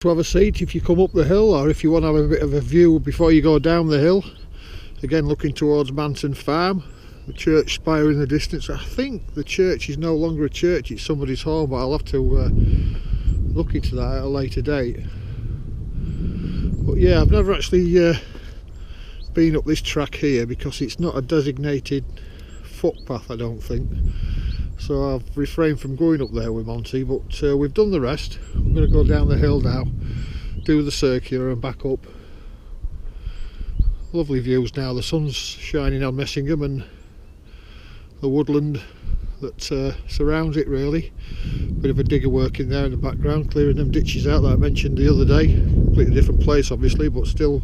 To have a seat if you come up the hill, or if you want to have a bit of a view before you go down the hill. Again, looking towards Manton Farm, the church spire in the distance. I think the church is no longer a church, it's somebody's home, but I'll have to look into that at a later date. But yeah, I've never actually been up this track here because it's not a designated footpath, I don't think. So I've refrained from going up there with Monty, but we've done the rest. I'm going to go down the hill now, do the circular and back up. Lovely views now, the sun's shining on Messingham and the woodland that surrounds it really. Bit of a digger work in there in the background, clearing them ditches out that I mentioned the other day. Completely different place obviously, but still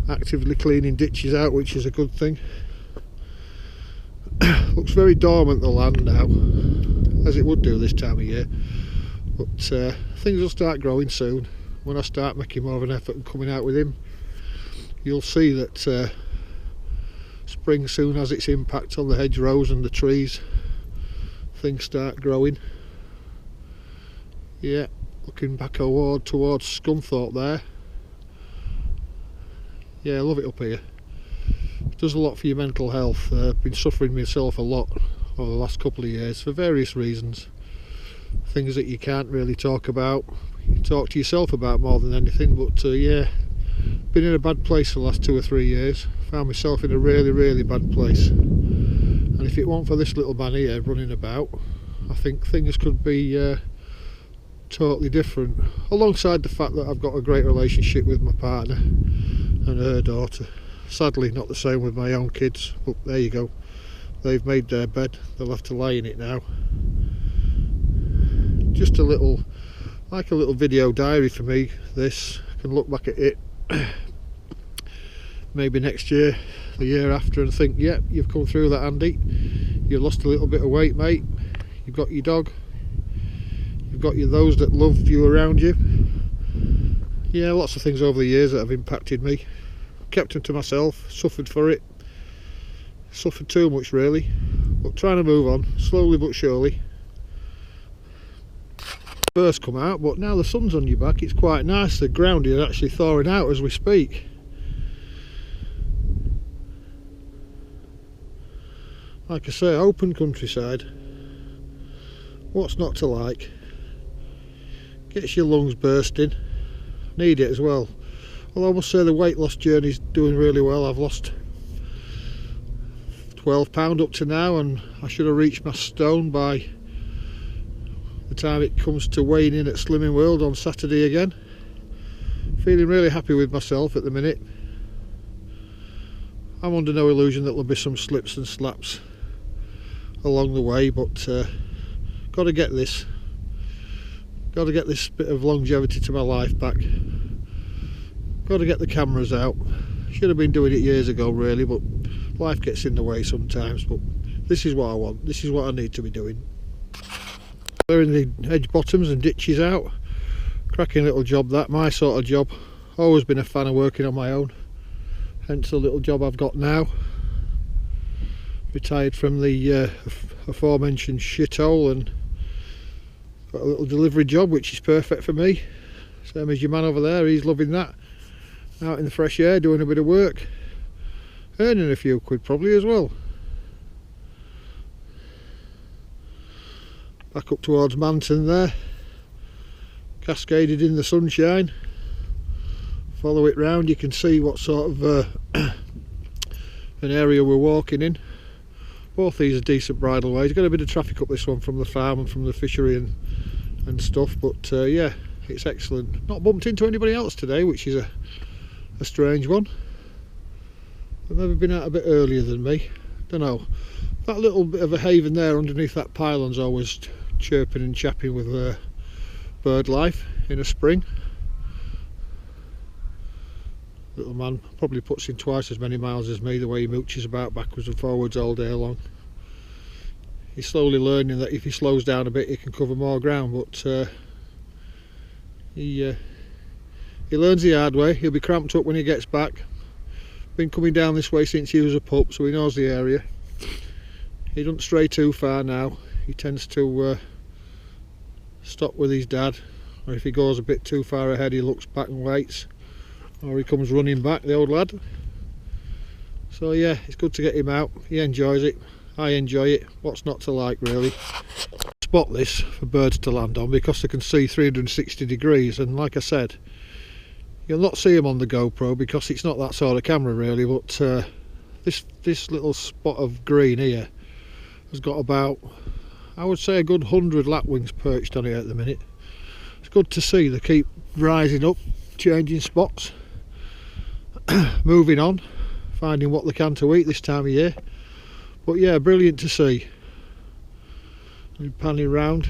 actively cleaning ditches out, which is a good thing. Looks very dormant, the land now, as it would do this time of year, but things will start growing soon. When I start making more of an effort and coming out with him, you'll see that spring soon has its impact on the hedgerows and the trees. Things start growing. Yeah, looking back towards Scunthorpe there. Yeah, I love it up here. It does a lot for your mental health. I've been suffering myself a lot over the last couple of years for various reasons. Things that you can't really talk about. You talk to yourself about more than anything, but yeah, been in a bad place for the last 2 or 3 years. Found myself in a really bad place. And if it weren't for this little man here running about, I think things could be totally different. Alongside the fact that I've got a great relationship with my partner and her daughter. Sadly not the same with my own kids, but there you go. They've made their bed, they'll have to lie in it now. Just a little, like a little video diary for me, this. I can look back at it maybe next year, the year after, and think, yep, you've come through that, Andy. You've lost a little bit of weight, mate. You've got your dog. You've got those that love you around you. Yeah, lots of things over the years that have impacted me. Kept them to myself, suffered for it, suffered too much really, but trying to move on slowly but surely. First come out, but now the sun's on your back, it's quite nice. The ground is actually thawing out as we speak. Like I say, open countryside, what's not to like? Gets your lungs bursting, need it as well. Although I must say the weight loss journey is doing really well. I've lost 12 pound up to now, and I should have reached my stone by the time it comes to weighing in at Slimming World on Saturday again. Feeling really happy with myself at the minute. I'm under no illusion that there'll be some slips and slaps along the way, but got to get this bit of longevity to my life back. Got to get the cameras out. Should have been doing it years ago really, but life gets in the way sometimes. But this is what I want, this is what I need to be doing. Clearing the hedge bottoms and ditches out. Cracking little job that, my sort of job. Always been a fan of working on my own, hence the little job I've got now. Retired from the aforementioned shithole and got a little delivery job which is perfect for me. Same as your man over there, he's loving that. Out in the fresh air doing a bit of work, earning a few quid probably as well. Back up towards Manton there, cascaded in the sunshine. Follow it round, you can see what sort of an area we're walking in. Both these are decent bridleways. Got a bit of traffic up this one from the farm and from the fishery and stuff, but yeah, it's excellent. Not bumped into anybody else today, which is a strange one. They've maybe been out a bit earlier than me. Don't know. That little bit of a haven there underneath that pylon's always chirping and chapping with bird life in a spring. Little man probably puts in twice as many miles as me, the way he mooches about backwards and forwards all day long. He's slowly learning that if he slows down a bit he can cover more ground, but he learns the hard way. He'll be cramped up when he gets back. Been coming down this way since he was a pup, so he knows the area. He doesn't stray too far now. He tends to stop with his dad or if he goes a bit too far ahead he looks back and waits, or he comes running back, the old lad. So yeah, it's good to get him out. He enjoys it, I enjoy it. What's not to like, really? Spot this for birds to land on because they can see 360 degrees, and like I said, you'll not see them on the GoPro because it's not that sort of camera really, but this little spot of green here has got about, I would say, a good 100 lapwings perched on it at the minute. It's good to see they keep rising up, changing spots, moving on, finding what they can to eat this time of year. But yeah, brilliant to see. We're panning round,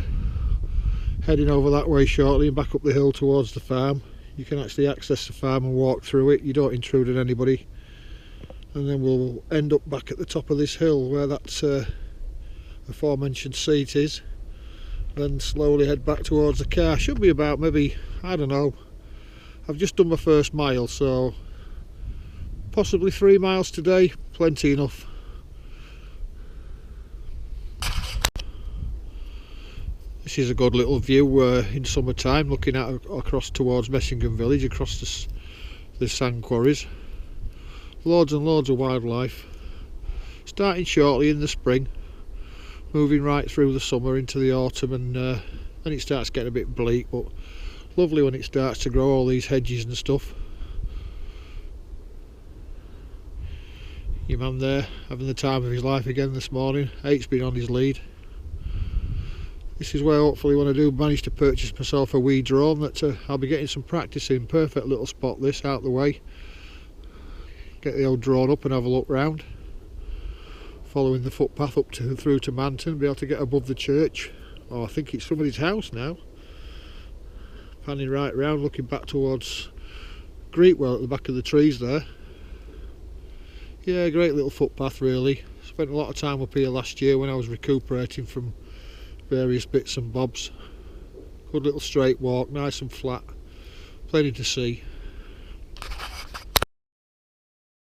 heading over that way shortly and back up the hill towards the farm. You can actually access the farm and walk through it, you don't intrude on anybody. And then we'll end up back at the top of this hill where that aforementioned seat is. Then slowly head back towards the car. Should be about, maybe, I don't know, I've just done my first mile, so possibly 3 miles today, plenty enough. This is a good little view in summertime, looking out across towards Messingham village, across the sand quarries. Loads and loads of wildlife. Starting shortly in the spring, moving right through the summer into the autumn, and then it starts getting a bit bleak, but lovely when it starts to grow all these hedges and stuff. Your man there having the time of his life again this morning. Eight's been on his lead. This is where hopefully when I do manage to purchase myself a wee drone that I'll be getting some practice in. Perfect little spot this, out the way. Get the old drone up and have a look round. Following the footpath up through to Manton, be able to get above the church. Oh, I think it's somebody's house now. Panning right round, looking back towards Greetwell at the back of the trees there. Yeah, great little footpath really. Spent a lot of time up here last year when I was recuperating from various bits and bobs. Good little straight walk, nice and flat, plenty to see.